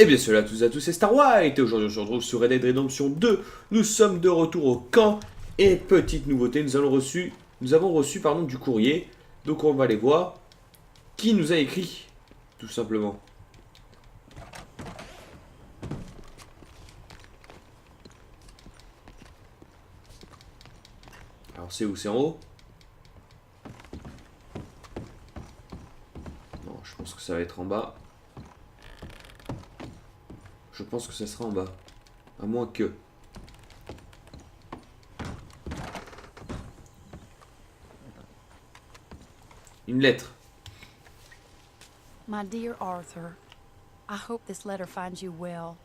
Et bien cela à tous, c'est Star White. Et aujourd'hui on se retrouve sur Red Dead Redemption 2. Nous sommes de retour au camp. Et petite nouveauté, nous avons reçu du courrier. Donc on va aller voir qui nous a écrit, tout simplement. Alors c'est où? C'est en haut? Non, je pense que ça va être en bas. Je pense que ça sera en bas. À moins que... Une lettre. My dear Arthur, I hope this letter finds you well.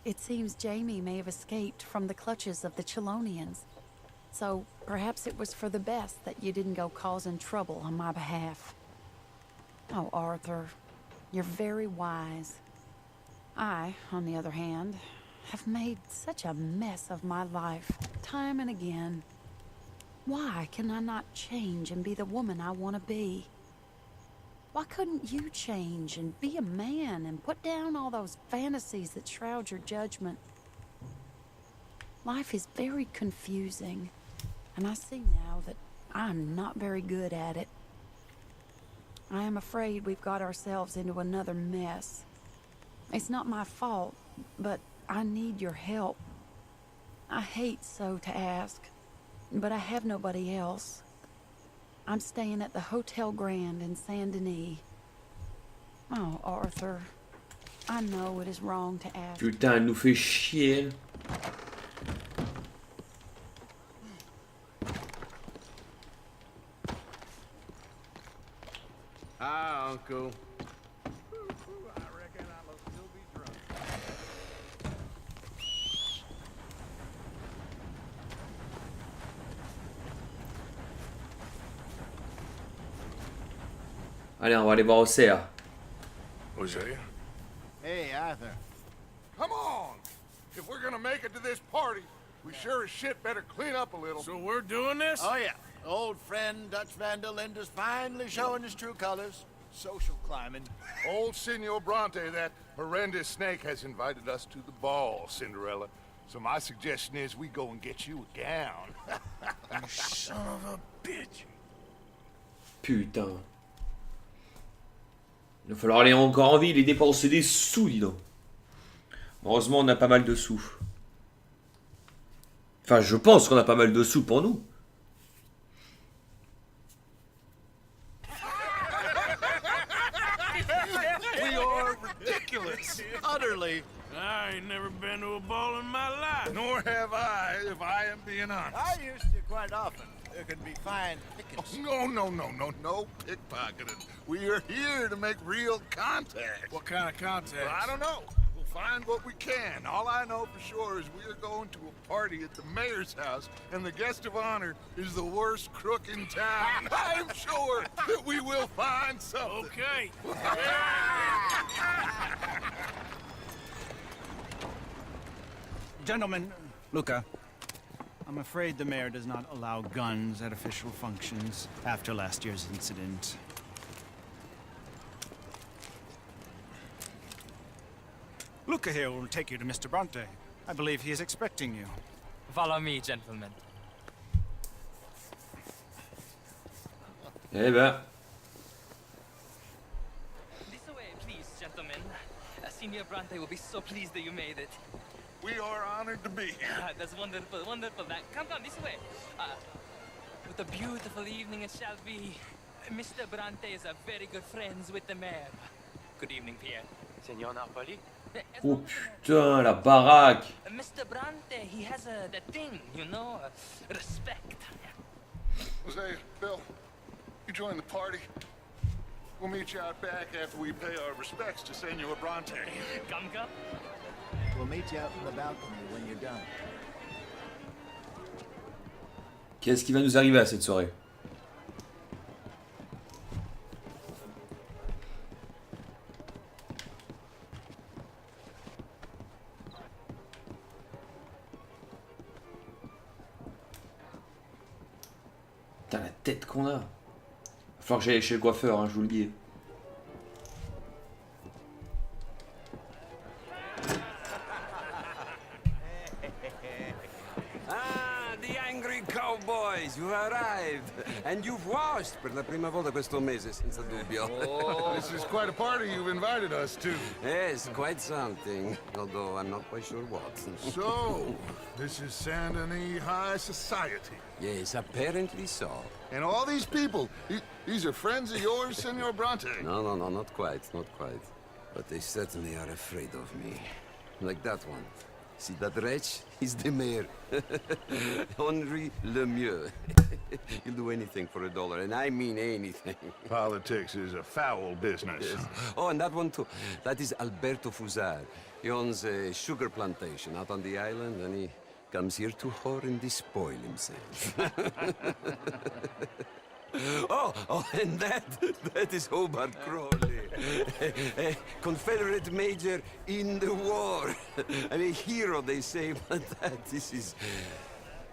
It seems Jamie may have escaped from the clutches of the Chelonians. So perhaps it was for the best that you didn't go causing trouble on my behalf. Oh, Arthur, you're very wise. I, on the other hand, have made such a mess of my life, time and again. Why can I not change and be the woman I want to be? Why couldn't you change and be a man and put down all those fantasies that shroud your judgment? Life is very confusing, and I see now that I'm not very good at it. I am afraid we've got ourselves into another mess. It's not my fault, but I need your help. I hate so to ask, but I have nobody else. I'm staying at the Hotel Grand in Saint Denis. Oh, Arthur, I know it is wrong to ask. Putain, elle nous fait chier. Hi, Uncle. Allez, on va aller voir au CA. Hosea? Hey, Arthur. Come on! If we're gonna make it to this party, we sure as shit better clean up a little. So we're doing this? Oh, yeah. Old friend Dutch Van der Linde's finally showing his true colors. Social climbing. Old Senor Bronte, that horrendous snake, has invited us to the ball, Cinderella. So my suggestion is we go and get you a gown. You son of a bitch. Putain. Il va falloir aller encore en ville et dépenser des sous, dis donc. Heureusement, on a pas mal de sous. Enfin, je pense qu'on a pas mal de sous pour nous. We are ridiculous. Utterly. I ain't never been to a ball in my life. Nor have I, if I am being honest. I used to quite often. There can be fine pickings. No pickpocketing. We are here to make real contact. What kind of contact? Well, I don't know. We'll find what we can. All I know for sure is we are going to a party at the mayor's house, and the guest of honor is the worst crook in town. I'm sure that we will find something. Okay. Gentlemen, Luca, I'm afraid the mayor does not allow guns at official functions after last year's incident. Luca here will take you to Mr. Bronte. I believe he is expecting you. Follow me, gentlemen. Eh ben. This way, please, gentlemen. Senior Bronte will be so pleased that you made it. We are honored to be here. That's wonderful, wonderful. Come, this way. What a beautiful evening it shall be. Mr. Bronte is a very good friends with the mayor. Good evening, Pierre. Senor Napoli? Oh putain, la baraque. Mr. Bronte, he has that thing, you know, respect. Jose, Bill, you join the party. We'll meet you out back after we pay our respects to Senor Bronte. Come. We'll meet you out on the balcony when you're done. Qu'est-ce qui va nous arriver à cette soirée? Putain, la tête qu'on a. Va falloir que j'aille chez le coiffeur, hein, je vous le dis. you arrived. And you've washed per la prima volta questo mese, senza dubbio. This is quite a party you've invited us to. Yes, quite something. Although I'm not quite sure what. So, this is Saint Denis High Society. Yes, apparently so. And all these people, these are friends of yours, Senor Bronte? No, not quite, not quite. But they certainly are afraid of me. Like that one. See that wretch? He's the mayor. Henri Lemieux. He'll do anything for $1, and I mean anything. Politics is a foul business. Yes. Oh, and that one too. That is Alberto Fusar. He owns a sugar plantation out on the island, and he comes here to whore and despoil himself. Oh, and that is Hobart Crawley. A Confederate major in the war. And a hero, they say, but this is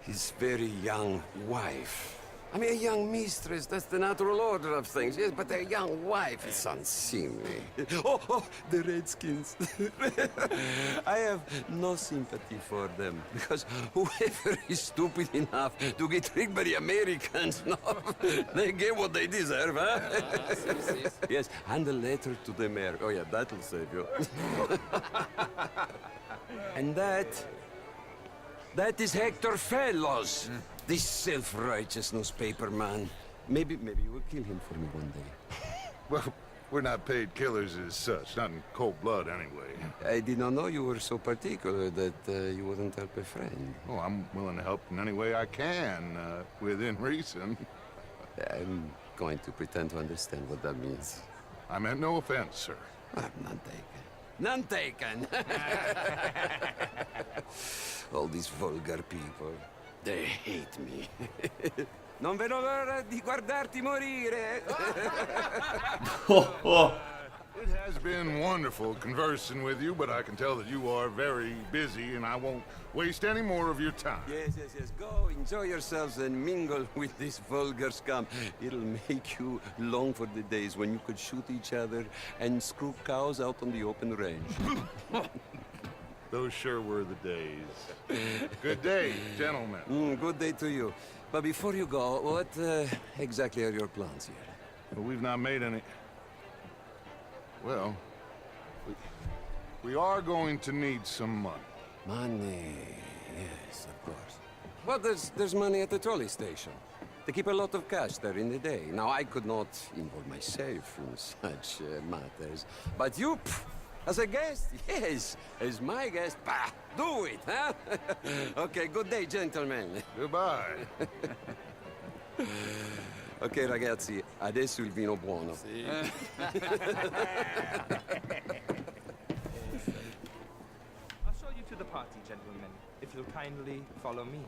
his very young wife. I mean, a young mistress, that's the natural order of things, yes, but a young wife is unseemly. Oh, the Redskins. I have no sympathy for them, because whoever is stupid enough to get tricked by the Americans, no, they get what they deserve, huh? Yes, and a letter to the mayor. Oh, yeah, that'll save you. And that is Hector Fellows. This self-righteous newspaper man. Maybe you will kill him for me one day. Well, we're not paid killers as such, not in cold blood anyway. I did not know you were so particular that you wouldn't help a friend. Oh, I'm willing to help in any way I can, within reason. I'm going to pretend to understand what that means. I meant no offense, sir. None taken. None taken! All these vulgar people. They hate me. Non vedo l'ora di guardarti morire. It has been wonderful conversing with you, but I can tell that you are very busy, and I won't waste any more of your time. Yes. Go, enjoy yourselves and mingle with this vulgar scum. It'll make you long for the days when you could shoot each other and screw cows out on the open range. Those sure were the days. Good day, gentlemen. Good day to you. But before you go, what exactly are your plans here? Well, we've not made any... Well, we are going to need some money. Money, yes, of course. Well, there's money at the trolley station. They keep a lot of cash there in the day. Now, I could not involve myself in such matters. But you, as a guest, yes, as my guest, bah, do it, huh? Okay, good day, gentlemen. Goodbye. Ok, ragazzi, adesso il vino buono. Sì. I'll show you to the party, gentlemen, if you'll kindly follow me.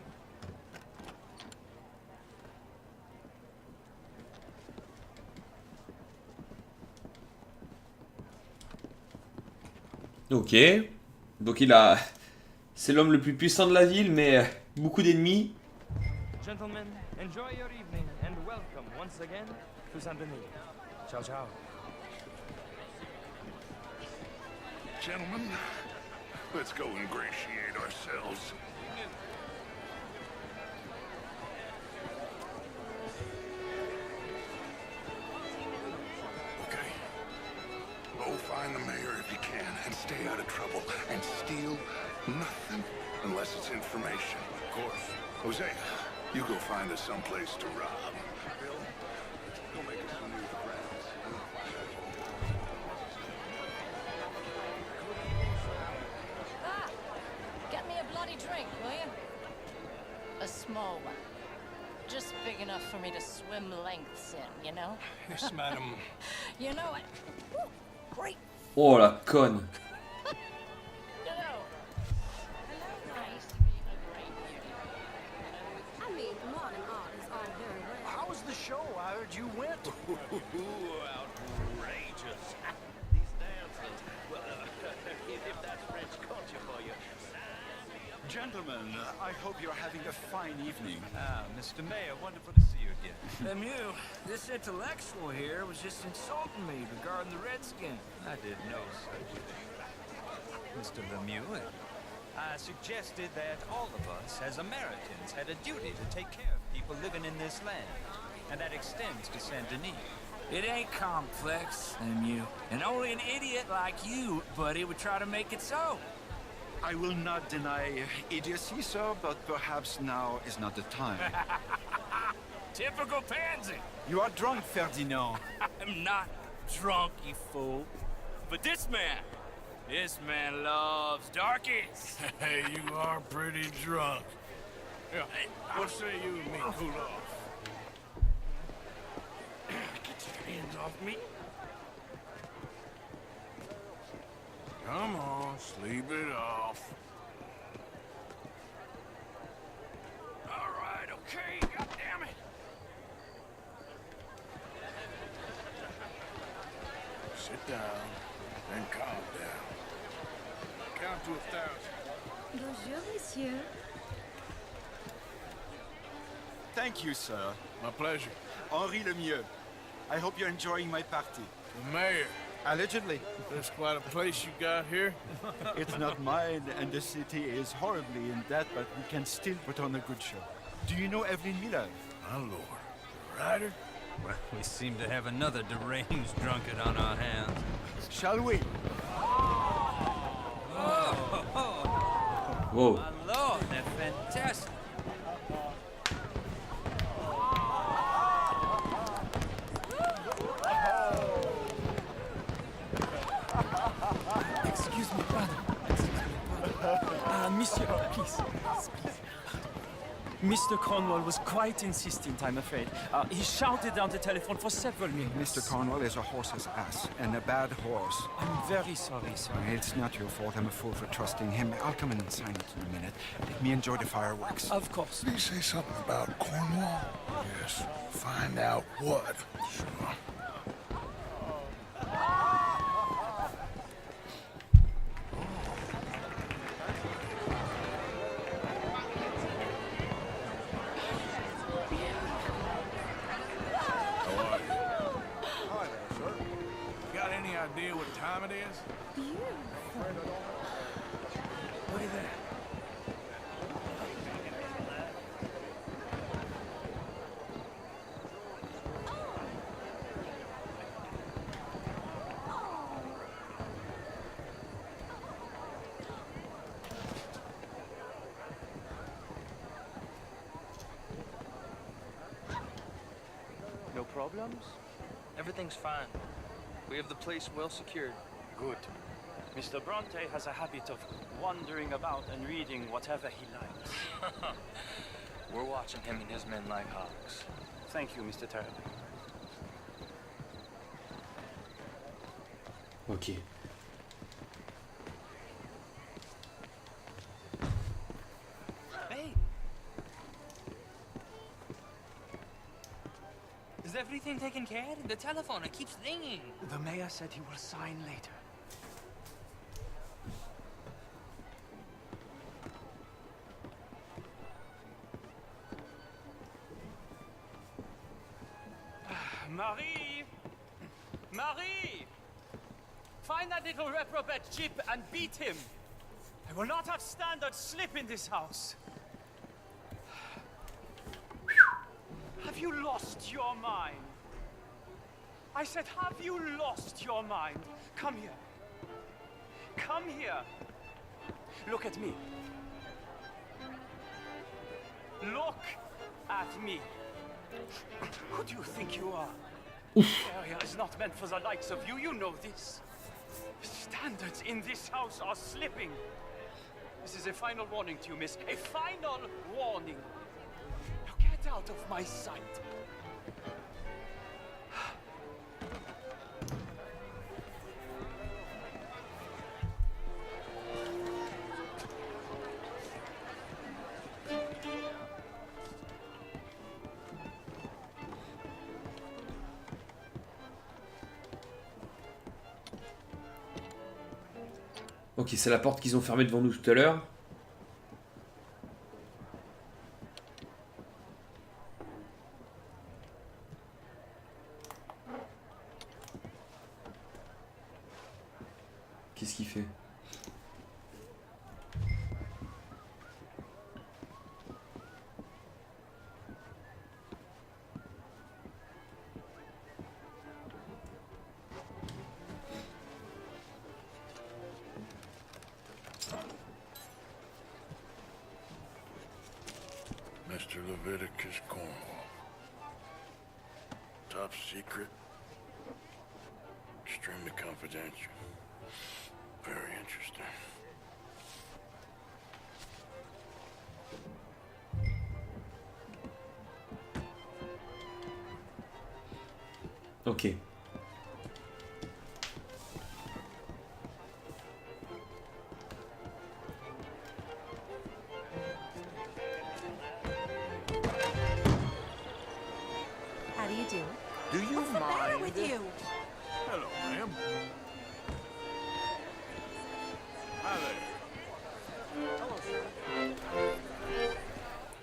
Ok. Donc c'est l'homme le plus puissant de la ville, mais beaucoup d'ennemis. Gentlemen, enjoy your evening and welcome once again to Saint Denis. Ciao, ciao. Gentlemen, let's go ingratiate ourselves. Okay. Go find the mayor if you can and stay out of trouble and steal nothing unless it's information. Of course. Jose, you go find us someplace to rob. Bill, go make us some new friends. Ah, get me a bloody drink, will you? A small one. Just big enough for me to swim lengths in, you know? Yes, madam. You know it. Ooh, great. Oh la conne. You know. Hello, nice to be a great beauty. I mean, modern art is all very well. How was the show? I heard you went. Outrageous. These dances. Well, if that's French culture for you. Gentlemen, I hope you're having a fine evening. Mr. Mayor, wonderful to see you again. Lemieux, this intellectual here was just insulting me regarding the Redskins. I did no such thing. Mr. Lemieux, I suggested that all of us, as Americans, had a duty to take care of people living in this land. And that extends to Saint Denis. It ain't complex, MU. And only an idiot like you, buddy, would try to make it so. I will not deny idiocy, sir, but perhaps now is not the time. Typical pansy. You are drunk, Ferdinand. I'm not drunk, you fool. But this man loves darkies. Hey, you are pretty drunk. Yeah, what say you and me cool off? Get your hands off me. Come on, sleep it off. All right, okay, goddammit. Sit down and calm down. Count to 1,000. Bonjour, monsieur. Thank you, sir. My pleasure. Henri Lemieux. I hope you're enjoying my party. The mayor. Allegedly. There's quite a place you got here. It's not mine, and the city is horribly in debt, but we can still put on a good show. Do you know Evelyn Miller? My lord. The writer? Well, we seem to have another deranged drunkard on our hands. Shall we? Whoa. My lord, they're fantastic. Excuse me, brother. Monsieur, please. Mr. Cornwall was quite insistent, I'm afraid. He shouted down the telephone for several minutes. Mr. Cornwall is a horse's ass, and a bad horse. I'm very sorry, sir. It's not your fault. I'm a fool for trusting him. I'll come in and sign it in a minute. Let me enjoy the fireworks. Of course. Did he say something about Cornwall? Yes. Find out what. Sure. Idea what time it is? Beautiful. Look at that. No problems? Everything's fine. We have the place well secured. Good. Mr. Bronte has a habit of wandering about and reading whatever he likes. We're watching him and his men like hawks. Thank you, Mr. Turner. Ok. Hey! Is everything taken care of? The telephone, it keeps ringing. The mayor said he will sign later. Marie! Marie! Find that little reprobate Chip and beat him. I will not have standard slip in this house. Have you lost your mind? I said, have you lost your mind? Come here. Come here. Look at me. Look at me. Who do you think you are? This area is not meant for the likes of you. You know this. Standards in this house are slipping. This is a final warning to you, miss. A final warning. Now get out of my sight. Ok, c'est la porte qu'ils ont fermée devant nous tout à l'heure. Qu'est-ce qu'il fait? Mr. Leviticus Cornwall. Top secret. Extremely confidential. Very interesting. Ok. How do you do? Do you What's the matter with you? Hello, ma'am. Hi there.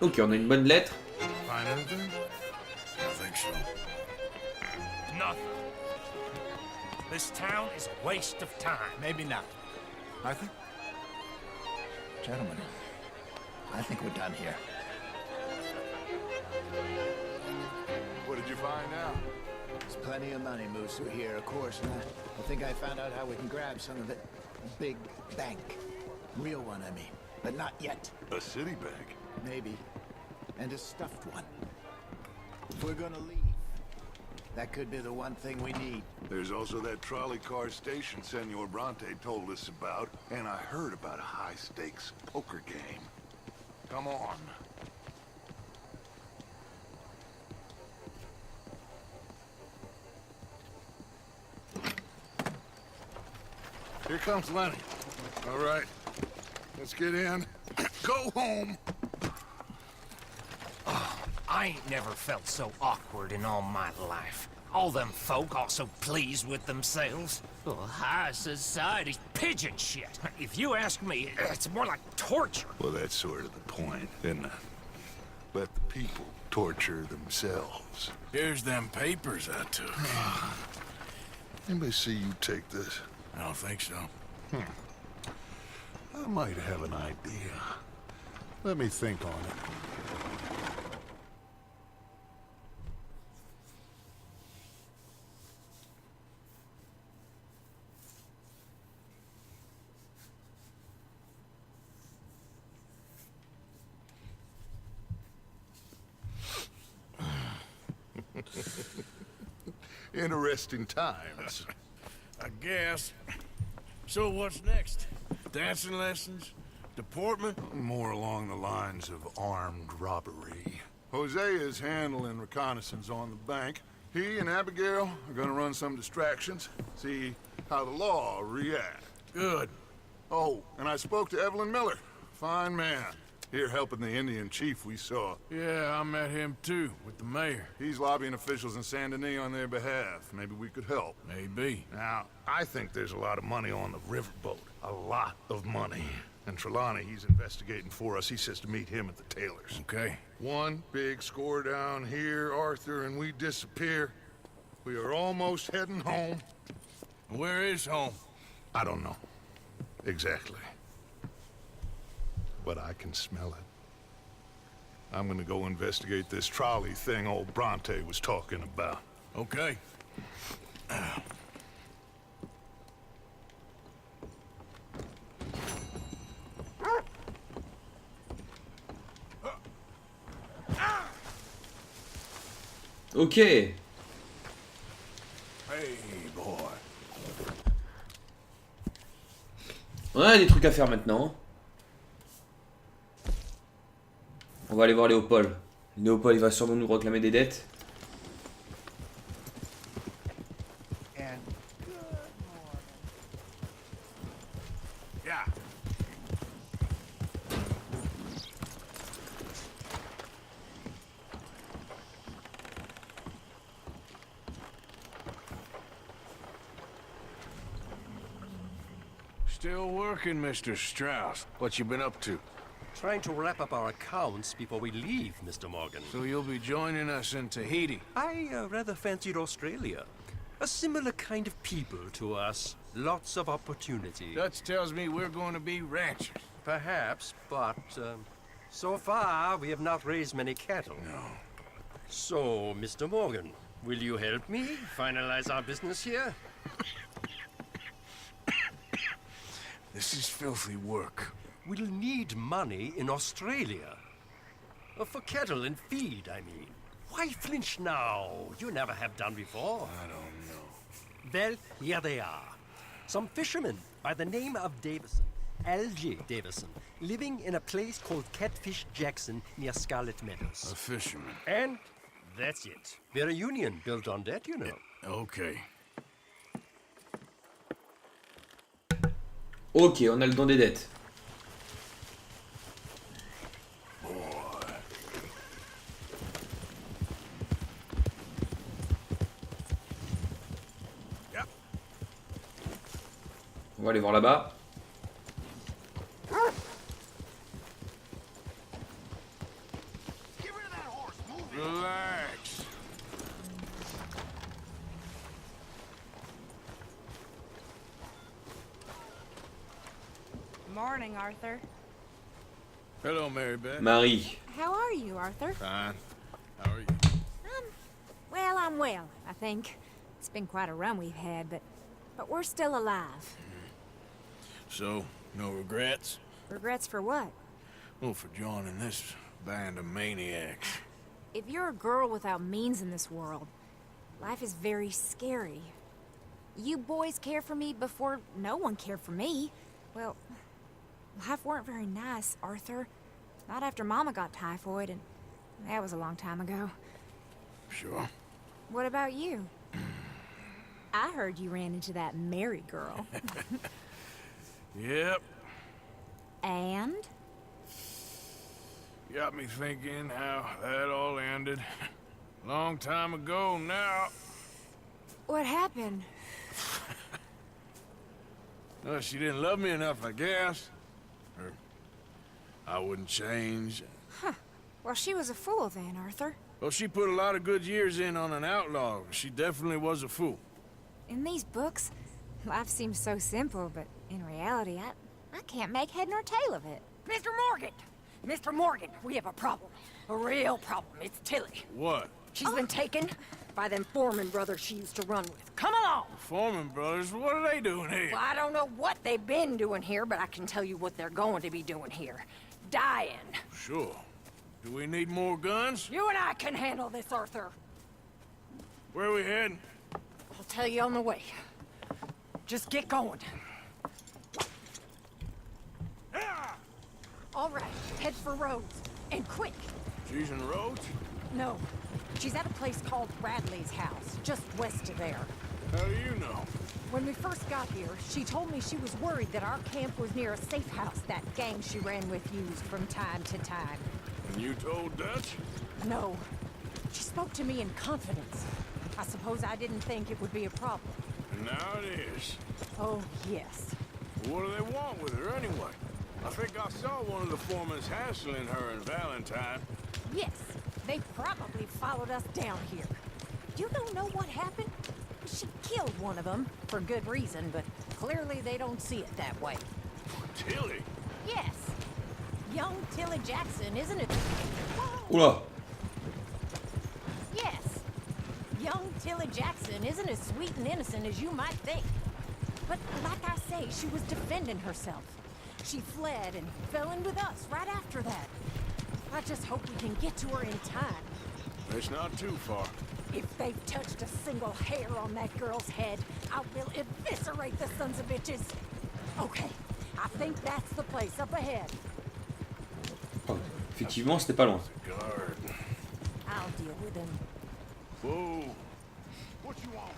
Ok, on a une bonne lettre. Find anything? I think so. Nothing. This town is a waste of time. Maybe not. Arthur? Gentlemen, I think we're done here. What did you find out? There's plenty of money moves through here, of course, and I think I found out how we can grab some of it. A big bank. Real one, I mean. But not yet. A city bank? Maybe. And a stuffed one. If we're gonna leave, that could be the one thing we need. There's also that trolley car station Senor Bronte told us about, and I heard about a high-stakes poker game. Come on. Here comes Lenny. All right, let's get in. Go home. I ain't never felt so awkward in all my life. All them folk all so pleased with themselves. Oh, high society's pigeon shit. If you ask me, it's more like torture. Well, that's sort of the point, isn't it? Let the people torture themselves. Here's them papers I took. Anybody see you take this? I don't think so. I might have an idea. Let me think on it. Interesting times. I guess. So what's next? Dancing lessons? Deportment? More along the lines of armed robbery. Hosea is handling reconnaissance on the bank. He and Abigail are gonna run some distractions, see how the law reacts. Good. Oh, and I spoke to Evelyn Miller. Fine man. Here helping the Indian chief we saw. Yeah, I met him too, with the mayor. He's lobbying officials in Saint Denis on their behalf. Maybe we could help. Maybe. Now, I think there's a lot of money on the riverboat. A lot of money. And Trelawney, he's investigating for us. He says to meet him at the Taylor's. Okay. One big score down here, Arthur, and we disappear. We are almost heading home. Where is home? I don't know. Exactly. But I can smell it. I'm gonna go investigate this trolley thing old Bronte was talking about. Okay. Ok. Hey, boy. On a des trucs à faire maintenant. On va aller voir Léopold. Léopold, il va sûrement nous réclamer des dettes. And Yeah. Still working, Mr. Strauss. What you been up to? Trying to wrap up our accounts before we leave, Mr. Morgan. So you'll be joining us in Tahiti? I rather fancied Australia. A similar kind of people to us. Lots of opportunity. Dutch tells me we're going to be ranchers. Perhaps, but so far we have not raised many cattle. No. So, Mr. Morgan, will you help me finalize our business here? This is filthy work. We'll need money in Australia. For cattle and feed, I mean. Why flinch now? You never have done before. I don't know. Well, here they are. Some fishermen by the name of Davison, L.J. Davison, living in a place called Catfish Jackson near Scarlet Meadows. A fisherman. And that's it. We're a union built on that, you know. Okay. Ok, on a le don des dettes. On va aller voir là-bas. Relax. Morning, Arthur. Hello, Mary Beth. Marie. How are you, Arthur? Fine. How are you? Well, I'm well, I think. It's been quite a run we've had, but we're still alive. So, no regrets? Regrets for what? Well, for joining this band of maniacs. If you're a girl without means in this world, life is very scary. You boys cared for me before no one cared for me. Well, life weren't very nice, Arthur. Not after Mama got typhoid, and that was a long time ago. Sure. What about you? I heard you ran into that Mary girl. Yep. And? Got me thinking how that all ended. Long time ago now. What happened? Well, she didn't love me enough, I guess. Or I wouldn't change. Huh. Well, she was a fool then, Arthur. Well, she put a lot of good years in on an outlaw. She definitely was a fool. In these books, life seems so simple, but in reality, I can't make head nor tail of it. Mr. Morgan! Mr. Morgan, we have a problem. A real problem. It's Tilly. What? She's been taken by them Foreman brothers she used to run with. Come along! The Foreman brothers? What are they doing here? Well, I don't know what they've been doing here, but I can tell you what they're going to be doing here. Dying. Sure. Do we need more guns? You and I can handle this, Arthur. Where are we heading? I'll tell you on the way. Just get going. All right, head for Rhodes. And quick. She's in Rhodes? No. She's at a place called Bradley's house, just west of there. How do you know? When we first got here, she told me she was worried that our camp was near a safe house that gang she ran with used from time to time. And you told Dutch? No. She spoke to me in confidence. I suppose I didn't think it would be a problem. And now it is. Oh, yes. What do they want with her anyway? I think I saw one of the foremans hassling her and Valentine. Yes. They probably followed us down here. You don't know what happened? She killed one of them, for good reason, but clearly they don't see it that way. Tilly? Yes. Young Tilly Jackson, isn't it? Oula. Yes. Young Tilly Jackson isn't as sweet and innocent as you might think. But like I say, she was defending herself. She fled and fell in with us right after that. I just hope we can get to her in time. It's not too far. If they've touched a single hair on that girl's head, I will eviscerate the sons of bitches. Okay, I think that's the place up ahead. Oh, effectivement, c'était pas loin. Guard. I'll deal with him. Whoa. What you want?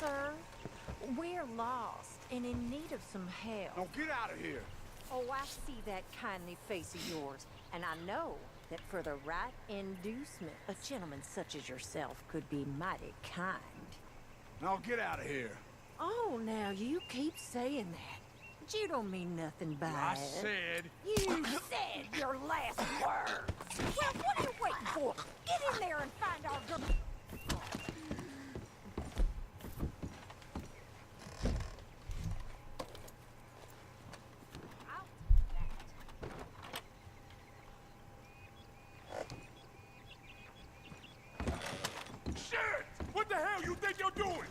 Sir, we're lost and in need of some help. Now get out of here. Oh, I see that kindly face of yours, and I know that for the right inducement, a gentleman such as yourself could be mighty kind. Now get out of here. Oh, now you keep saying that. But you don't mean nothing by I it. said... You said your last words. Well, what are you waiting for? Get in there and find our girl. Shit! What the hell you think you're doing?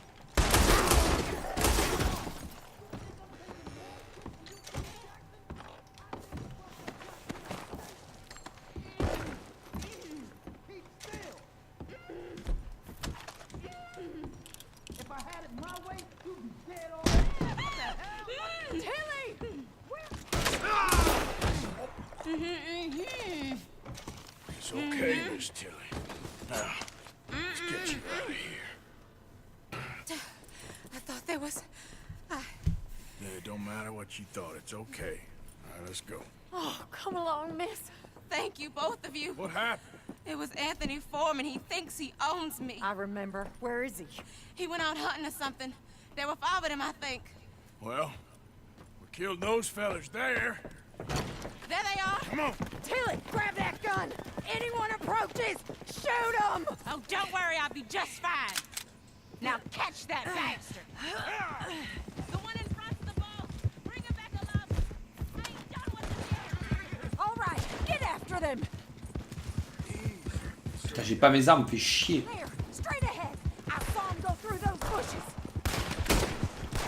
It's okay, Miss Tilly. Now, let's get you out of here. I thought there was... Yeah, it don't matter what you thought. It's okay. All right, let's go. Oh, come along, miss. Thank you, both of you. What happened? It was Anthony Foreman. He thinks he owns me. I remember. Where is he? He went out hunting or something. There were 5 of them, I think. Well, we killed those fellas there. There they are. Come on. Tilly, grab that gun. Anyone approaches, shoot them. Oh, don't worry. I'll be just fine. Now catch that bastard. The one in front's the ball. Bring him back alive. I ain't done with him yet. All right, get after them. Putain, j'ai pas mes armes, fais chier. Maire, straight ahead. I saw him go through those bushes.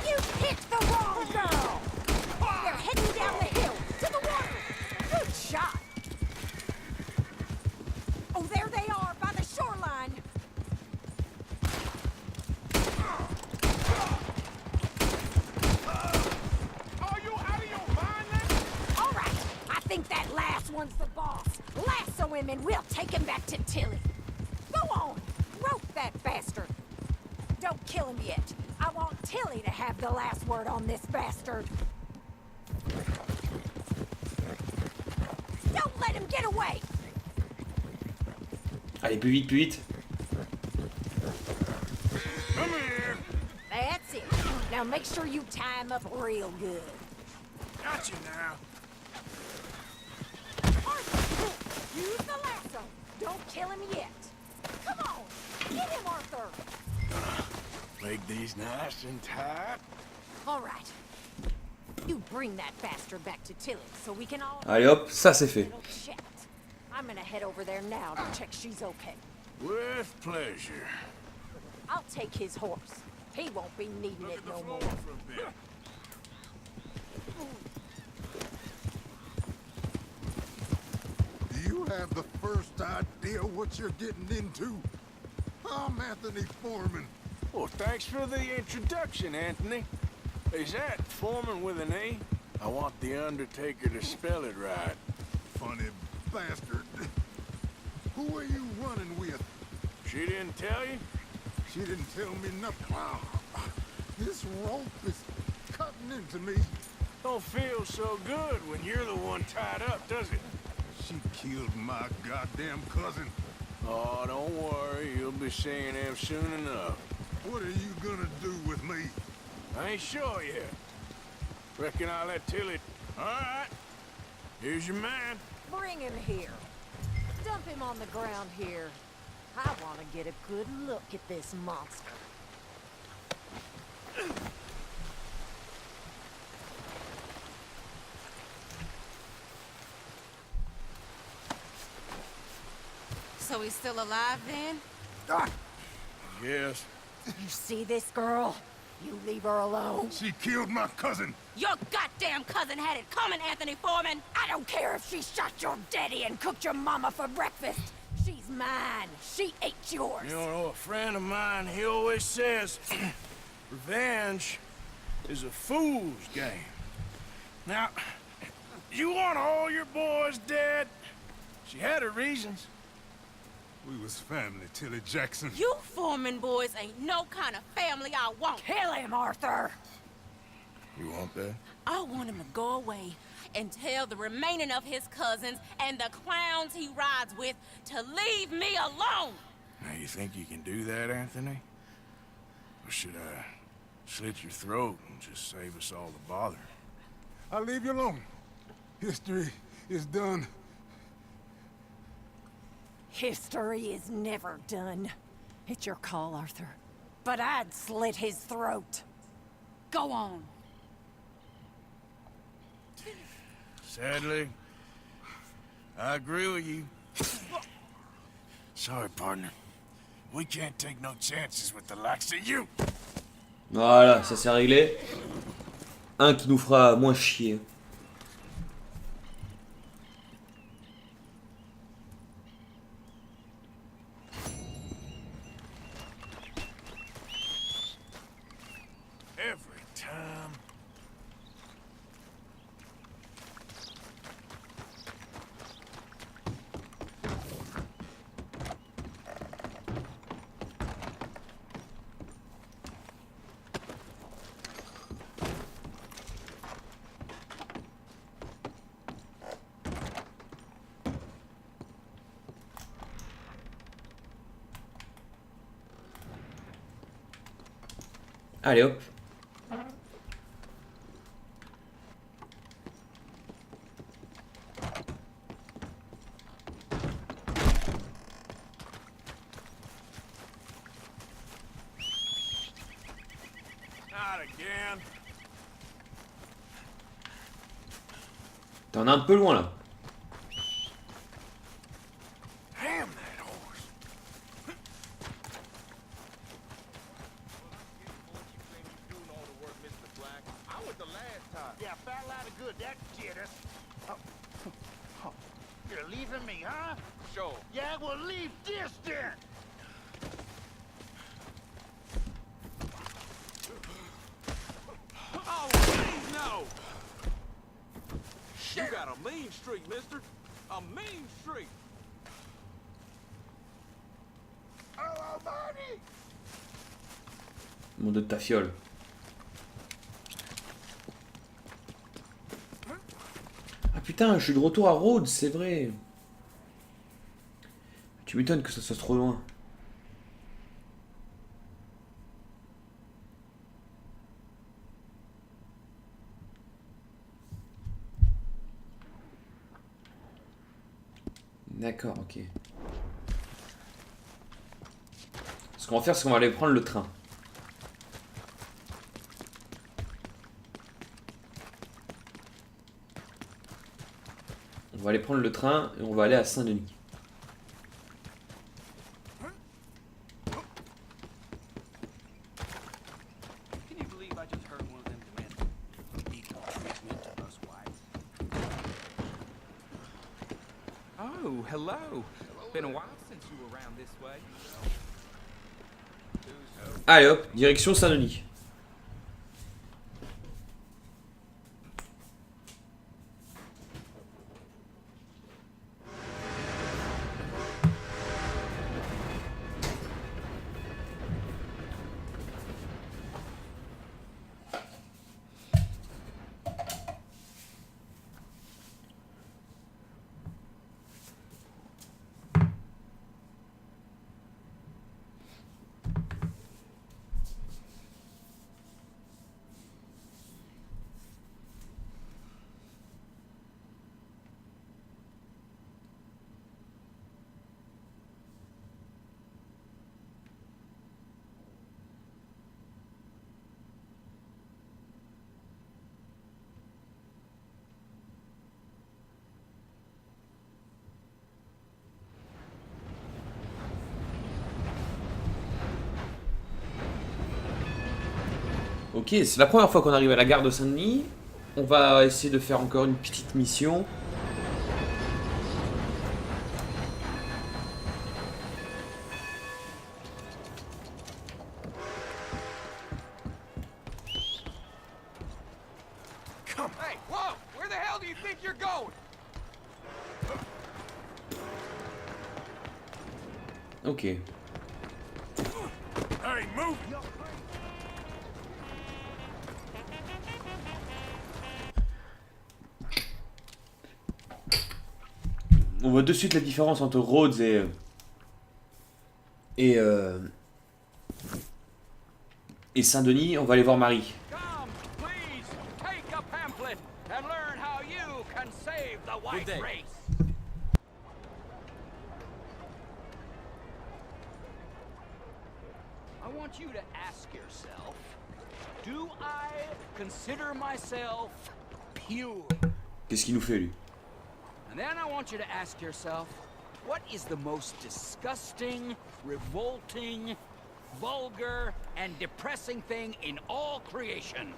You picked the wrong girl. They're heading down the hill to the water. Good shot. Oh, there they are by the shoreline. Are you out of your mind now? All right, I think that last one's the boss. Lasso him and we'll take him back to Tilly. Go on, rope that bastard. Don't kill him yet. I want Tilly to have the last word on this bastard. Don't let him get away. Allez, plus vite, plus vite. Come here. That's it. Now make sure you tie him up real good. Got you now. Arthur, use the lasso. Don't kill him yet. Come on, get him, Arthur. Make these nice and tight. All right. You bring that bastard back to Tilly so we can all... Allez hop, ça c'est fait. Little chat. I'm gonna head over there now to check she's okay. With pleasure. I'll take his horse. He won't be needing it no more. Do you have the first idea what you're getting into? I'm Anthony Foreman. Well, thanks for the introduction, Anthony. Is that Foreman with an A? I want the Undertaker to spell it right. Funny bastard. Who are you running with? She didn't tell you? She didn't tell me nothing. Wow. This rope is cutting into me. Don't feel so good when you're the one tied up, does it? She killed my goddamn cousin. Oh, don't worry. You'll be seeing him soon enough. What are you gonna do with me? I ain't sure yet. Reckon I'll let Tilly... All right. Here's your man. Bring him here. Dump him on the ground here. I want to get a good look at this monster. So he's still alive then? Yes. You see this girl? You leave her alone. She killed my cousin. Your goddamn cousin had it coming, Anthony Foreman. I don't care if she shot your daddy and cooked your mama for breakfast. She's mine. She ate yours. You know, a friend of mine, he always says, revenge is a fool's game. Now, you want all your boys dead? She had her reasons. We was family, Tilly Jackson. You Foreman boys ain't no kind of family I want. Kill him, Arthur. You want that? I want him to go away and tell the remaining of his cousins and the clowns he rides with to leave me alone. Now, you think you can do that, Anthony? Or should I slit your throat and just save us all the bother? I'll leave you alone. History is done. History is never done. It's your call, Arthur. But I'd slit his throat. Go on. Sadly, I agree with you. Sorry, partner. We can't take no chances with the likes of you. Voilà, ça c'est réglé. Un qui nous fera moins chier. Every time. Allez hop. Not again. T'en as un peu loin là. Damn that horse. I was the last time. Yeah, fat lot of good. That did it. You're leaving me, huh? Sure. Yeah, well, leave this then. Oh, please, no! You got a mean streak, mister. A mean streak. Oh, buddy! Mon de ta fiole. Ah putain, je suis de retour à Rhodes, c'est vrai. Tu m'étonnes que ça soit trop loin. D'accord, ok. Ce qu'on va faire, c'est qu'on va aller prendre le train. On va aller prendre le train et on va aller à Saint-Denis. Can you believe I just heard one of them demand equal treatment to us whites? Oh, hello. Been a while since you were around this way. Allez hop, direction Saint-Denis. Ok, c'est la première fois qu'on arrive à la gare de Saint-Denis. On va essayer de faire encore une petite mission. Come. Hey, whoa! Where the hell do you think you're going? Ok. Hey, move! On voit de suite la différence entre Rhodes et Saint-Denis. On va aller voir Marie. Come, please, take a pamphlet and learn how you can save the white day. race. I want you to ask yourself, do I consider myself pure? Qu'est-ce qu'il nous fait lui? And then I want you to ask yourself, what is the most disgusting, revolting, vulgar, and depressing thing in all creation?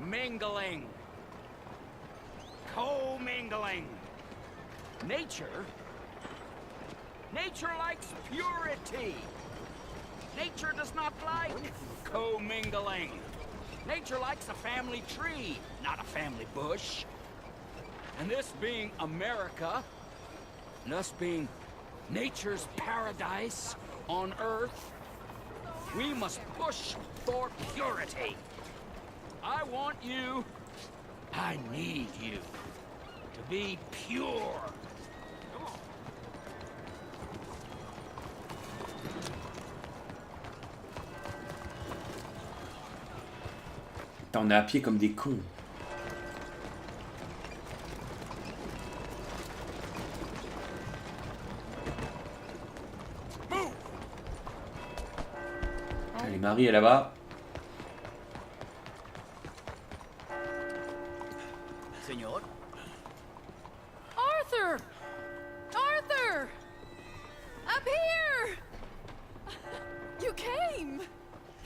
Mingling. Co-mingling. Nature likes purity. Nature does not like co-mingling. Nature likes a family tree, not a family bush. And this being America, and us being nature's paradise on Earth, we must push for purity. I want you, I need you, to be pure. Come on. Putain, on est à pied comme des cons. Allez, Marie est là-bas. Senor? Arthur! Arthur! Up here! You came!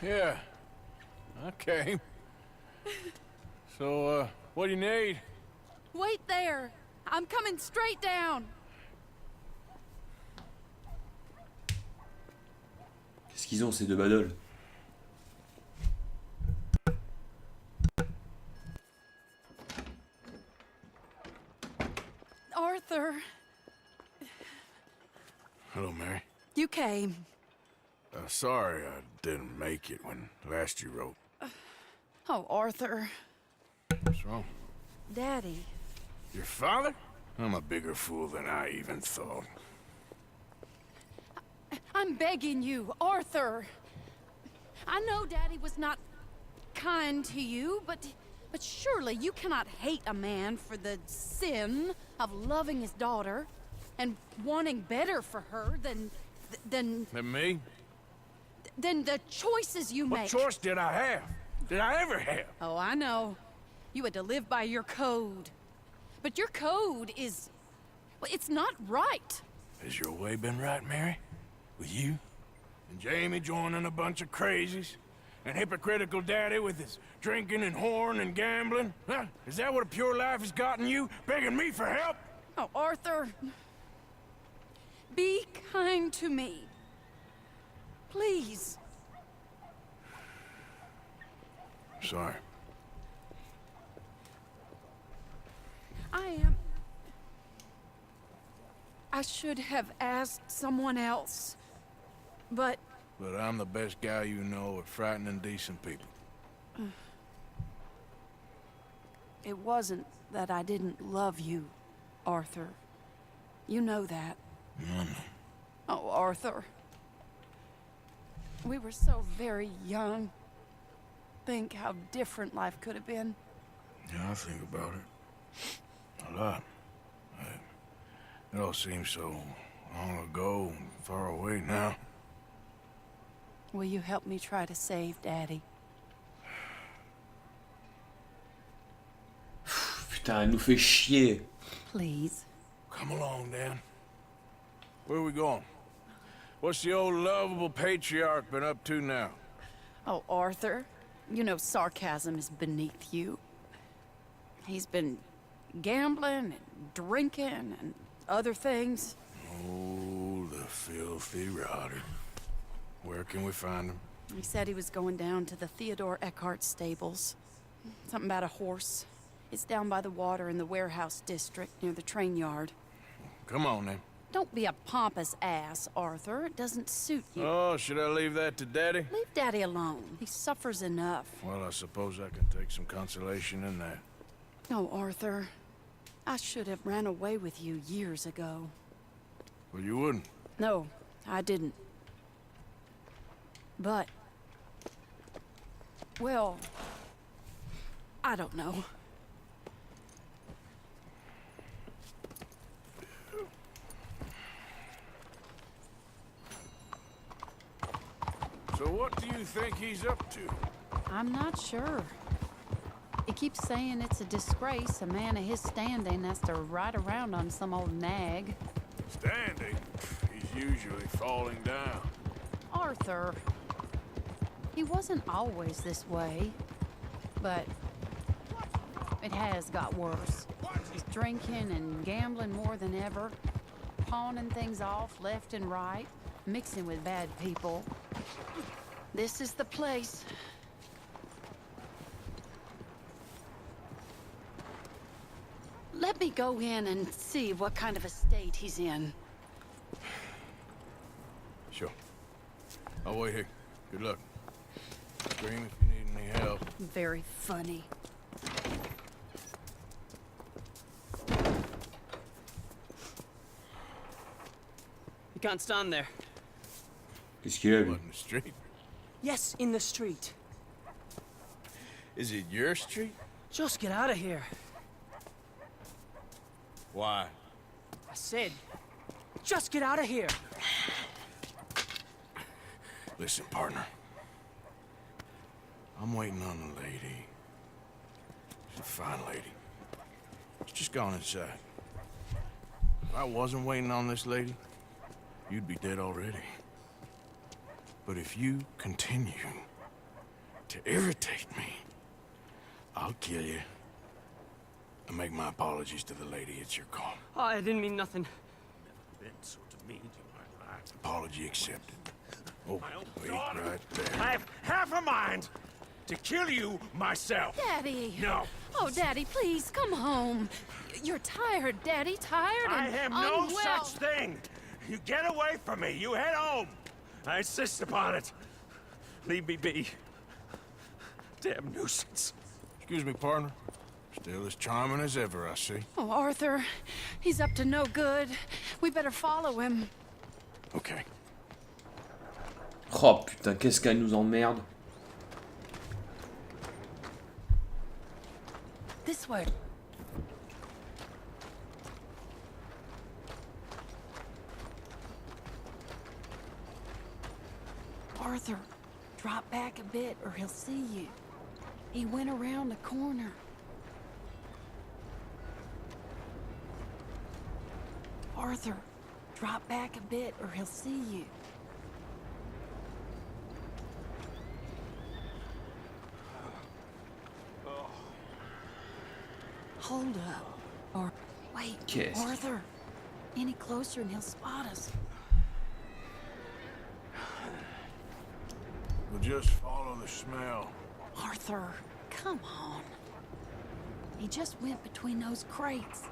Yeah, I came. So, what do you need? Wait there! I'm coming straight down! Qu'est-ce qu'ils ont ces deux badoles? Arthur, Hello, Mary. you came. Sorry I didn't make it when last you wrote. Oh, Arthur. What's wrong? Daddy. Your father? I'm a bigger fool than I even thought. I'm begging you, Arthur. I know Daddy was not kind to you, but surely you cannot hate a man for the sin of loving his daughter and wanting better for her than And me? than the choices you What make. choice did I have? Did I ever have? Oh, I know. You had to live by your code. But your code is... well, it's not right. Has your way been right, Mary? With you? And Jamie joining a bunch of crazies? And hypocritical daddy with his drinking and whoring and gambling? Huh? Is that what a pure life has gotten you? Begging me for help? Oh, Arthur. Be kind to me. Please. Sorry. I should have asked someone else, but... But I'm the best guy you know at frightening decent people. It wasn't that I didn't love you, Arthur. You know that. Oh, Arthur. We were so very young. Think how different life could have been. Yeah, I think about it. A lot. It all seems so long ago and far away now. Will you help me try to save Daddy? Putain, elle nous fait chier. Please. Come along, Dan. Where are we going? What's the old lovable patriarch been up to now? Oh, Arthur, you know sarcasm is beneath you. He's been gambling and drinking and other things. Oh, the filthy rotter. Where can we find him? He said he was going down to the Theodore Eckhart stables. Something about a horse. It's down by the water in the warehouse district near the train yard. Come on, then. Don't be a pompous ass, Arthur. It doesn't suit you. Oh, should I leave that to Daddy? Leave Daddy alone. He suffers enough. Well, I suppose I can take some consolation in that. No, Arthur. I should have ran away with you years ago. Well, you wouldn't. No, I didn't. But... well... I don't know. So what do you think he's up to? I'm not sure. He keeps saying it's a disgrace a man of his standing has to ride around on some old nag. Standing? He's usually falling down. Arthur. He wasn't always this way, but it has got worse. He's drinking and gambling more than ever, pawning things off left and right, mixing with bad people. This is the place. Let me go in and see what kind of a state he's in. Sure. I'll wait here. Good luck. Scream if you need any help. Very funny. You can't stand there. Qu'est-ce qu'il a, lui? What, in the street? Yes, in the street. Is it your street? Just get out of here. Why? I said, just get out of here. Listen, partner. I'm waiting on the lady. She's a fine lady. She's just gone inside. If I wasn't waiting on this lady, you'd be dead already. But if you continue to irritate me, I'll kill you. And make my apologies to the lady. It's your call. Oh, I didn't mean nothing. Been so demeaned in my life. Apology accepted. Oh, wait right there. I have half a mind to kill you myself. Daddy! No. Oh, Daddy, please, come home. You're tired, Daddy, tired I and am no unwell. such thing. You get away from me. You head home. I insist upon it. Leave me be. Damn nuisance. Excuse me, partner. Still as charming as ever, I see. Oh, Arthur, he's up to no good. We better follow him. Okay. Oh putain, qu'est-ce qu'elle nous emmerde. This way. Arthur, drop back a bit or he'll see you. He went around the corner. Arthur, drop back a bit or he'll see you. Hold up. Or wait, Yes. Arthur. Any closer and he'll spot us. We'll just follow the smell. Arthur, come on. He just went between those crates.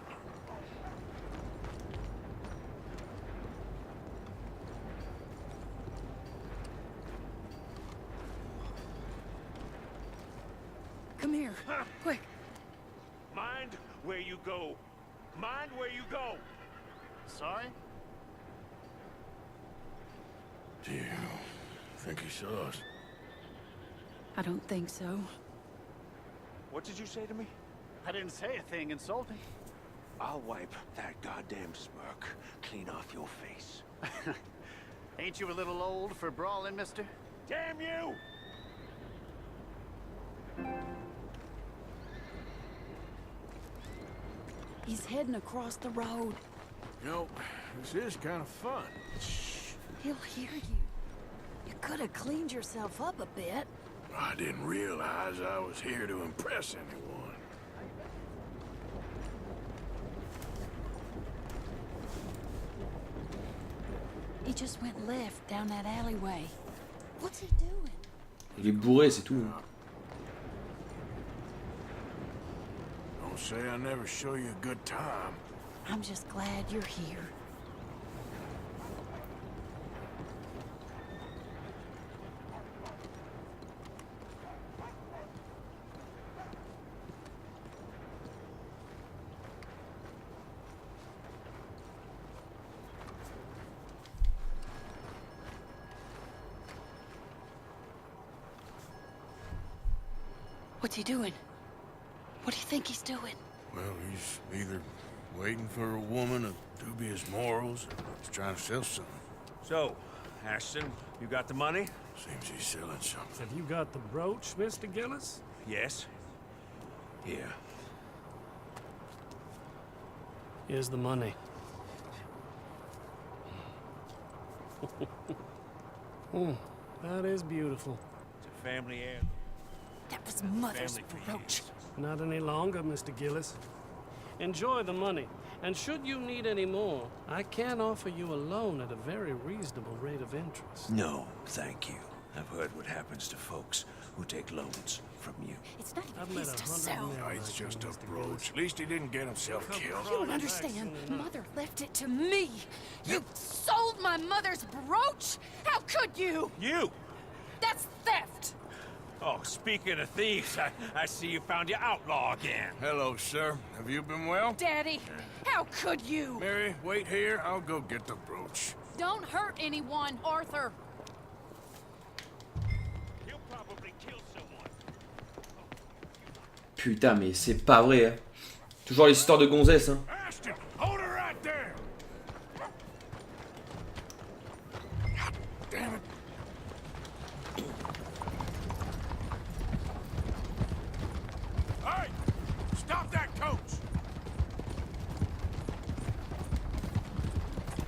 Come here, quick. Mind where you go. Mind where you go. Sorry? Do you think he saw us? I don't think so. What did you say to me? I didn't say a thing insulting. I'll wipe that goddamn smirk clean off your face. Ain't you a little old for brawling, mister? Damn you! He's heading across the road. You know, this is kind of fun. He'll hear you. You could have cleaned yourself up a bit. I didn't realize I was here to impress anyone. He just went left down that alleyway. What's he doing? Il est bourré, c'est tout. Don't say I never show you a good time. I'm just glad you're here. What's he doing? What do you think he's doing? Well, he's either waiting for a woman of dubious morals or he's trying to sell something. So, Ashton, you got the money? Seems he's selling something. Have you got the brooch, Mr. Gillis? Yes. Here. Here's the money. That is beautiful. It's a family heir. That was Mother's Family brooch. Not any longer, Mr. Gillis. Enjoy the money, and should you need any more, I can offer you a loan at a very reasonable rate of interest. No, thank you. I've heard what happens to folks who take loans from you. It's not I've even met his to 100 sell. men No, like it's you, just a Mr. brooch. Gillis. At least he didn't get himself killed. You don't understand. Soon enough. Mother left it to me. You sold my mother's brooch? How could you? You! That's theft. Oh, speaking of thieves, I see you found your outlaw again. Hello, sir. Have you been well? Daddy, how could you? Mary, wait here. I'll go get the brooch. Don't hurt anyone, Arthur. He'll probably kill someone. Putain, mais c'est pas vrai, hein. Toujours l'histoire de gonzesse, hein. Ashton, hold her right there. God damn it. Hey, stop that coach.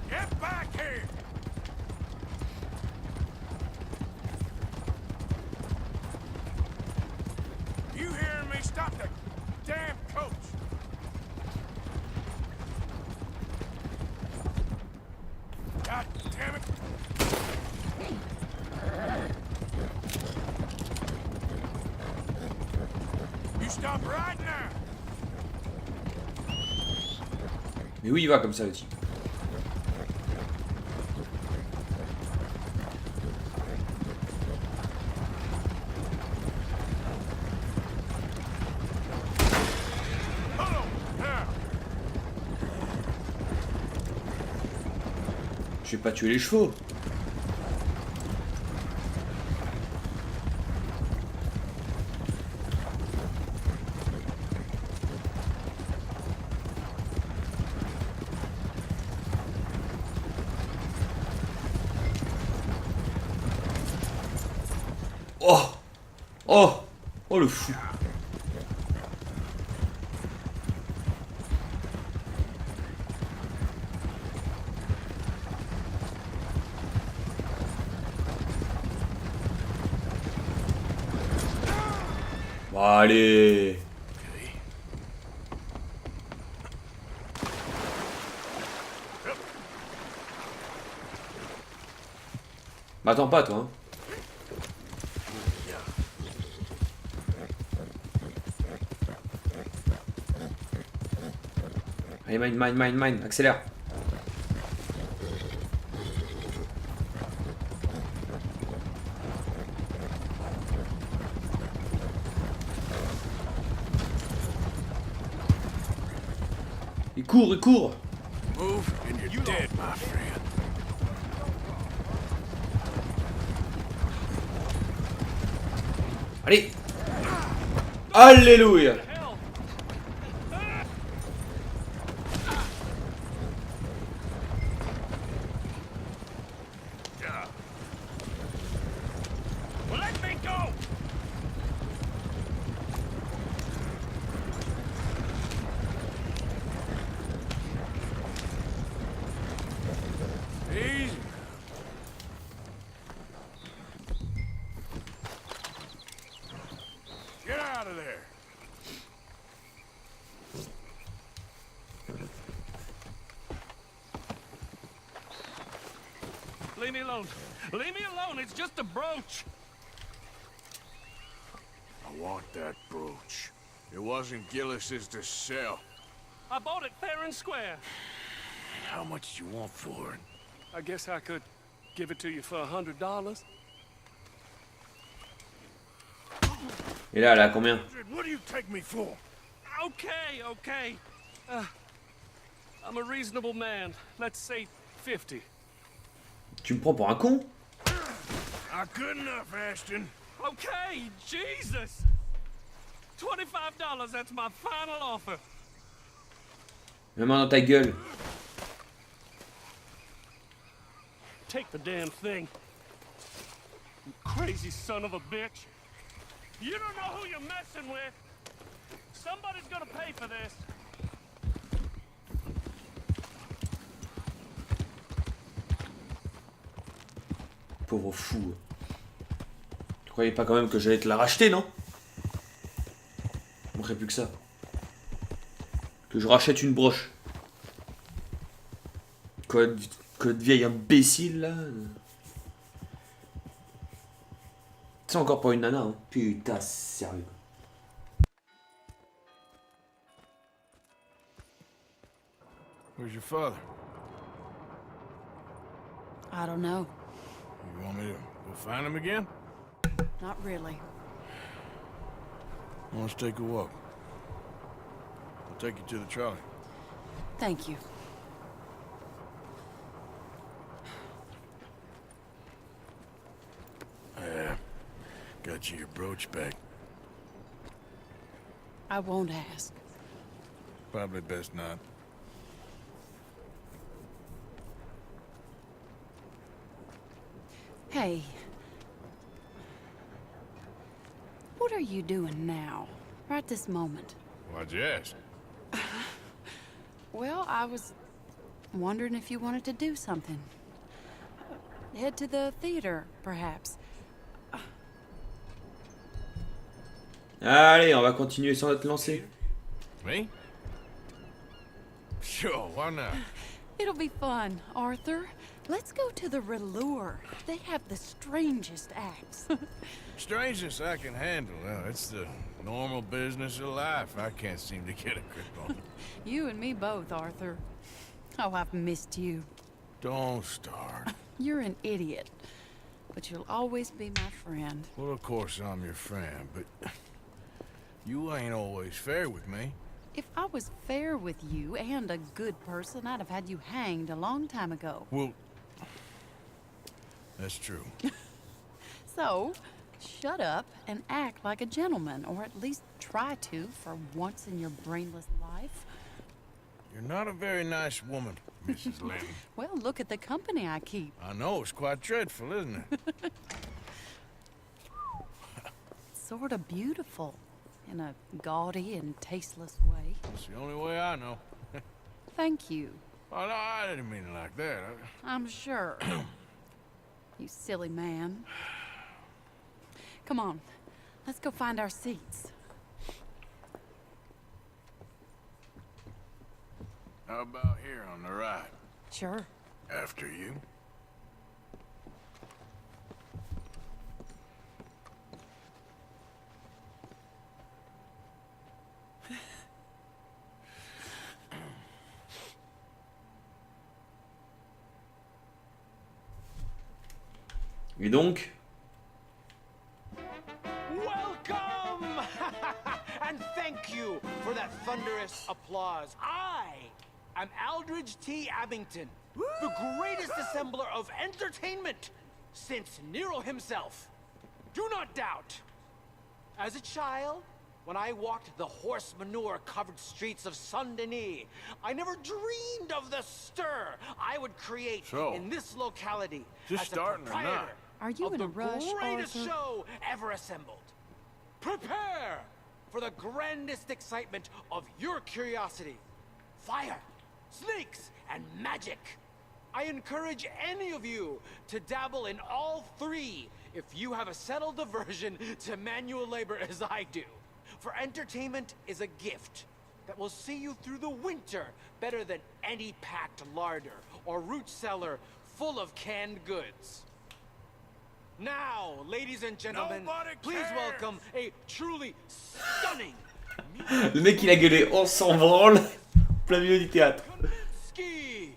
Get back here. You hearing me? Stop the damn coach. God damn it. You stop right now. Mais où il va comme ça, le type? Je vais pas tuer les chevaux. Oh! Oh! Oh le fou! Bon, allez! M'attends pas, toi, hein. Allez, mine, accélère. Il court. Move and you're dead, my friend. Allez! Alléluia! Well, let me go. Easy. Get out of there. Leave me alone. Leave me alone. It's just a brooch. I want that brooch. It wasn't Gillis's to sell. I bought it fair and square. How much do you want for it? I guess I could give it to you for $100. Et là, combien? What do you take me for? Okay. I'm a reasonable man. Let's say 50. Tu me prends pour un con? Not good enough, Ashton. Okay, Jesus! $25, that's my final offer. Mets-moi dans ta gueule. Take the damn thing. You crazy son of a bitch. You don't know who you're messing with. Somebody's gonna pay for this. Pauvre fou. Tu croyais pas quand même que j'allais te la racheter, non? Il manquerait plus que ça. Que je rachète une broche. Code vieille imbécile, là. C'est encore pas une nana, hein. Putain, sérieux. Where's your father? I don't know. You want me to go find him again? Not really. Let's take a walk. I'll take you to the trolley. Thank you. Got you your brooch back. I won't ask. Probably best not. Hey. What are you doing now? Right this moment? Why'd you ask? Well, I was wondering if you wanted to do something. Head to the theater, perhaps. Allez, on va continuer sur notre lancée. Me? Sure, why not? It'll be fun, Arthur. Let's go to the Relure. They have the strangest acts. Strangeness I can handle. Well, it's the normal business of life. I can't seem to get a grip on. You and me both, Arthur. Oh, I've missed you. Don't start. You're an idiot, but you'll always be my friend. Well, of course I'm your friend, but you ain't always fair with me. If I was fair with you and a good person, I'd have had you hanged a long time ago. Well, that's true. So, shut up and act like a gentleman, or at least try to for once in your brainless life. You're not a very nice woman, Mrs. Lynn. Well, look at the company I keep. I know, it's quite dreadful, isn't it? Sort of beautiful, in a gaudy and tasteless way. It's the only way I know. Thank you. Oh, no, I didn't mean it like that. I'm sure. You silly man. Come on, let's go find our seats. How about here on the right? Sure. After you. Et donc, Welcome! And thank you for that thunderous applause. I am Aldridge T. Abington, the greatest assembler of entertainment since Nero himself. Do not doubt. As a child, when I walked the horse manure-covered streets of Saint-Denis, I never dreamed of the stir I would create in this locality just as a starting or not? proprietor Are you of in a the rush, greatest Arthur? show ever assembled. Prepare for the grandest excitement of your curiosity. Fire, snakes, and magic. I encourage any of you to dabble in all three if you have a settled aversion to manual labor as I do. For entertainment is a gift that will see you through the winter better than any packed larder or root cellar full of canned goods. Now, ladies and gentlemen, please welcome a truly stunning le mec il a gueulé, on s'en branle, plein milieu du théâtre. ski.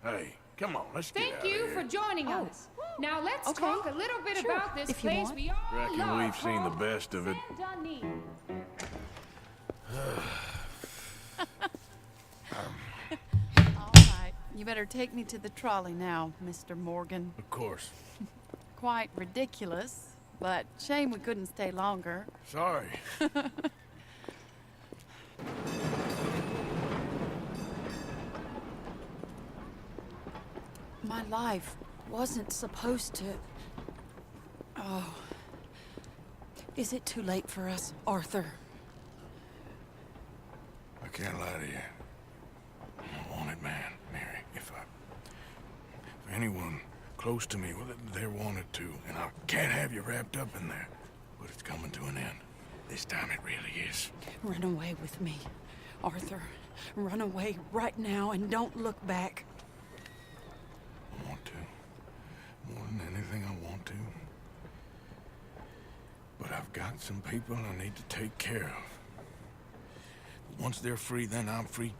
Hey, come on, let's get Thank out of you here. for joining us. Now let's Okay. talk a little bit Sure, about this if you place want. we all Reckon love we've seen the called best of it. Saint-Denis. All right, you better take me to the trolley now, Mr. Morgan. Of course. Quite ridiculous, but shame we couldn't stay longer. Sorry. My life wasn't supposed to... Oh. Is it too late for us, Arthur? I can't lie to you. I'm a wanted man, Mary. If anyone close to me, well, they're wanted to, and I can't have you wrapped up in there. But it's coming to an end. This time it really is. Run away with me, Arthur. Run away right now and don't look back. I want to. More than anything, I want to. But I've got some people I need to take care of. Once they're free, then I'm free.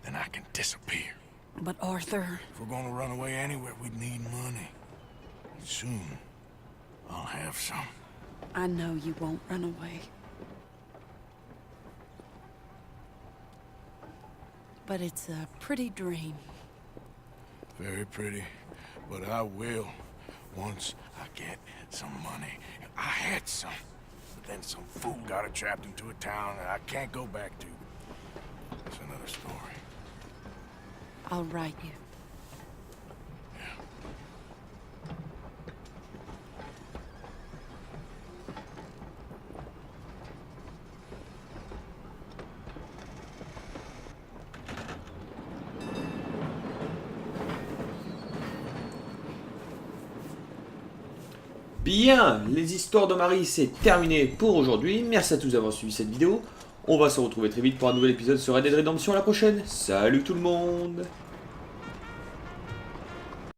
Then I can disappear. But Arthur... If we're gonna run away anywhere, we'd need money. And soon, I'll have some. I know you won't run away. But it's a pretty dream. Very pretty, but I will once I get some money. I had some, but then some fool got it trapped into a town that I can't go back to. It's another story. I'll write you. Bien, les histoires de Marie, c'est terminé pour aujourd'hui. Merci à tous d'avoir suivi cette vidéo. On va se retrouver très vite pour un nouvel épisode sur Red Dead Redemption la prochaine. Salut tout le monde!